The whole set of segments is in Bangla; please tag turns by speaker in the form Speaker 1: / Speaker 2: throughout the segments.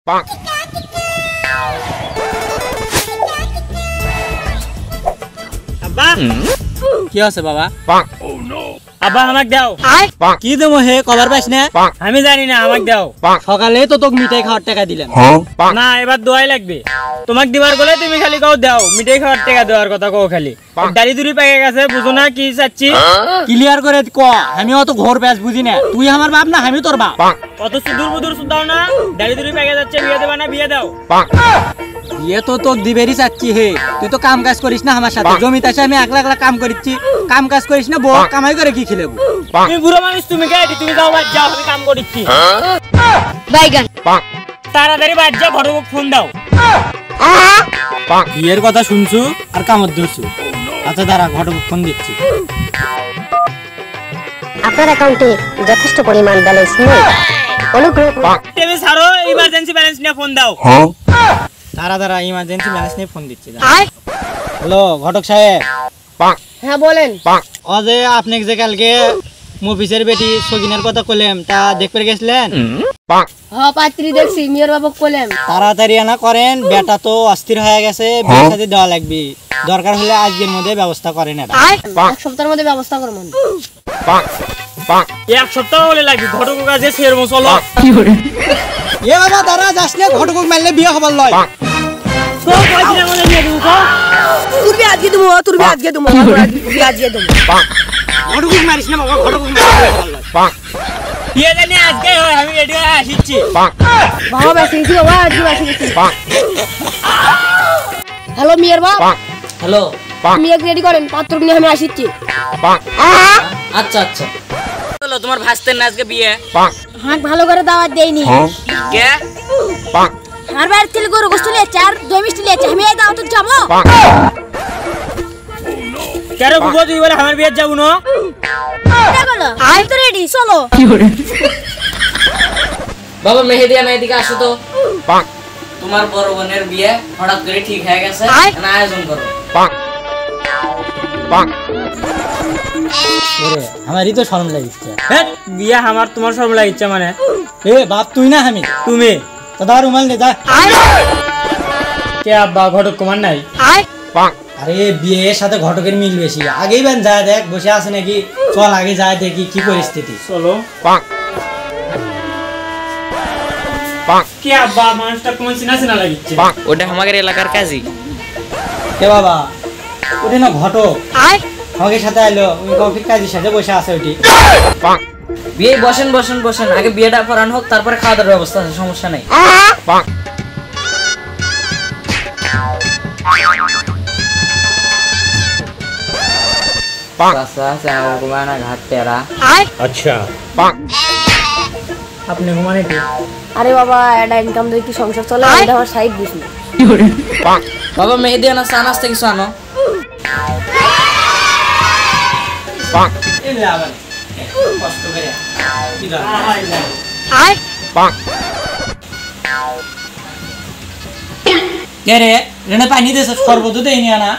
Speaker 1: আব্বা কি আছে বাবা?
Speaker 2: আব্বা আমাকে দাও।
Speaker 1: কি দেবো হে কবার পাইস না?
Speaker 2: আমি জানি না, আমাকে দাও।
Speaker 1: সকালে তো তোকে মিঠাই খাওয়ার টাকা দিলাম।
Speaker 2: না এবার দোয়াই লাগবে। তোমাকে দিবার গলে তুমি খালি কাও দাও, মিঠাই খাওয়ার টাকা দেওয়ার কথা কও খালি। দাড়ি দুড়ি পেকে গেছে, বুঝো না কি চাচ্ছি?
Speaker 1: ক্লিয়ার করে ক, আমি অত ঘোর প্যাচ বুঝি না। তুই আমার বাপ না আমি তোর বাপ।
Speaker 2: অত সুদূর বুদুর দাও না, দাড়ি দুড়ি পেকে যাচ্ছে, বিয়ে দেবা না? বিয়ে দাও।
Speaker 1: বিয়ে তো তোকে দিবেরই চাচ্ছি হে। তুই তো কাম কাজ করিস না আমার সাথে, জমিতে আসে আমি একলা একলা কাম করিচ্ছি। কাম কাজ করিস না, বউ কামাই করে কি খেলেবো?
Speaker 2: তুমি বুড়ো মানুষ, তুমি কে? তুমি যাও বাদ যাও, আমি কাম করিচ্ছি।
Speaker 3: বাইগান
Speaker 2: তাড়াতাড়ি বাদ যাও, ঘটক ফোন দাও।
Speaker 1: বিয়ের কথা শুনছু আর কামত ধরছু। আচ্ছা দাঁড়া, ঘটক ফোন দিচ্ছি।
Speaker 3: আপনার অ্যাকাউন্টে যথেষ্ট পরিমাণ ব্যালেন্স নেই, অনুগ্রহ
Speaker 2: তুমি ছাড়ো, ইমার্জেন্সি ব্যালেন্স নিয়ে ফোন দাও।
Speaker 1: দাঁড়া দাঁড়া, ইমার্জেন্সি ব্যালেন্স নিয়ে ফোন দিচ্ছি। হ্যালো ঘটক সাহেব।
Speaker 3: হ্যাঁ বলেন।
Speaker 1: ও যে আপনি যে কালকে মফিসের বেটি সগিনের কথা কইলেন, তা দেখতে গেছিলেন?
Speaker 3: হ্যাঁ পাত্রী দেখছি, মিয়ার বাবু কইলেন।
Speaker 1: তাড়াতাড়ি না করেন, বেটা তো অস্থির হয়ে গেছে, বিয়ের সাথে দেওয়া লাগবে। দরকার হলে আজকের মধ্যে ব্যবস্থা করেন।
Speaker 3: এক সপ্তাহের মধ্যে ব্যবস্থা করব।
Speaker 2: এক সপ্তাহ হলে লাগবে, ঘটক কাছে সেরম চলো।
Speaker 1: এ বাবা দাঁড়া, যাস না, ঘটক মারলে বিয়ে হবার লয়।
Speaker 3: তুই আজকে দেবো, তুই আজকে দেবো, আজকে দেবো।
Speaker 1: ঘটক মারিস না বাবা, ঘটক মারিস।
Speaker 2: বিয়ে জানি আজকে হয়, আমি রেডি হয়ে আসছি।
Speaker 3: বাবা বেশি গেছি, বাবা আজকে বেশি গেছি। হ্যালো মিয়ার বাপ।
Speaker 1: হ্যালো।
Speaker 3: মিয়া রেডি করেন, পাত্র নিয়ে আমি আসছি।
Speaker 1: আচ্ছা আচ্ছা।
Speaker 2: চলো, তোমার ভাস্তের না আজকে বিয়ে।
Speaker 3: হাঁক ভালো করে দাওয়াত দেয়নি।
Speaker 2: কে?
Speaker 3: আর বাড়ি থেকে গরু গোস্ত লিয়েছে আর দই মিষ্টি লিয়েছে, আমি এই দাওয়াতে যাবো?
Speaker 2: কেন বুবো তুই বলে আমার বিয়ে যাবো না?
Speaker 3: আমি তো রেডি, চলো।
Speaker 4: বাবা মেহেদিয়া মেহেদিকে আসো তো। তোমার বড় বোনের বিয়ে হঠাৎ করে ঠিক হয়ে গেছে, আয়োজন করো।
Speaker 1: আমারই তো শরম লাগিচ্ছে।
Speaker 2: বিয়ে আমার তোমার সব লাগিচ্ছে মানে?
Speaker 1: এ বাপ তুই না আমি?
Speaker 2: তুমি
Speaker 1: তো দাঁড়া, রুমাল নে যা।
Speaker 2: কে আব্বা, ঘটক কুমার নাই?
Speaker 1: আরে বিয়ের সাথে ঘটকের মিল বেশি। আগেই বান যা দেখ, বসে আছে নাকি? চল আগে যায় দেখি কি পরিস্থিতি।
Speaker 2: চলো। কে আব্বা, মানুষটা কোন চিনা চিনা লাগিচ্ছে?
Speaker 4: ওটা আমাদের এলাকার কাজী।
Speaker 1: কে বাবা? ওটা না ঘটক, আমাকে সাথে আইলো। ওই কফির কাজের সাথে বসে আছে ওটি।
Speaker 4: বিয়ে বসেন বসেন বসেন, আগে বিয়েটা পড়ানো হোক, তারপরে খাওয়া দাওয়ার ব্যবস্থা আছে, সমস্যা নেই।
Speaker 2: আচ্ছা, আপনি ঘুমানে কি?
Speaker 3: আরে বাবা, এটা ইনকাম দিয়ে কি সংসার চলে, এটা আমার সাইড বিজনেস।
Speaker 4: বাবা মেহেদিয়া না চা নাস্তা কিছু আনো।
Speaker 1: কষ্ট করে পানি দিয়েছে, সর্বত দেয়নি না।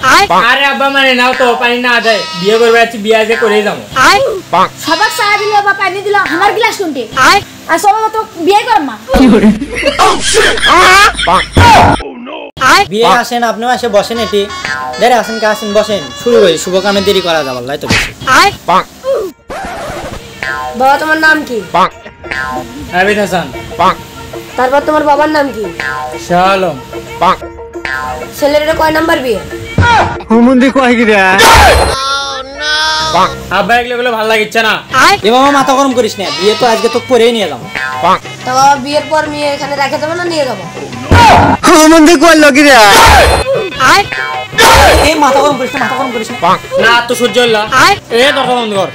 Speaker 2: আরে আব্বা মানে নাও তো, পানি না দেয়। বিয়ে করবে আছি, বিয়ে আজকে করেই যাবো।
Speaker 3: সবার চা দিল বা পানি দিল, আমার গ্লাস কোনটি? আর সবাই তো বিয়ে কর মা।
Speaker 1: বিয়ে আসেন, আপনিও এসে বসেন। এটি দেরে আসেন, কে আসেন, বসেন। শুরু করি, শুভ কামে দেরি করা যাবে না তো বেশি।
Speaker 3: বাবা তোমার নাম কি?
Speaker 2: আবিদ হাসান।
Speaker 3: তারপর তোমার বাবার নাম কি?
Speaker 2: শাহ আলম।
Speaker 3: ছেলের কয় নাম্বার বিয়ে?
Speaker 2: আব্বা এগুলো ভালো লাগিচ্ছে না।
Speaker 1: এ বাবা মাথা গরম করিস না, বিয়ে তো আজকে তো করেই নিয়ে যাবো।
Speaker 3: তা বাবা বিয়ের পর মেয়ে এখানে রেখে দেবে না নিয়ে যাবো?
Speaker 1: এই মাথা গরম করিস না, মাথা গরম করিস না।
Speaker 2: না তো সহ্য হইল। এ দরকার বন্ধ কর।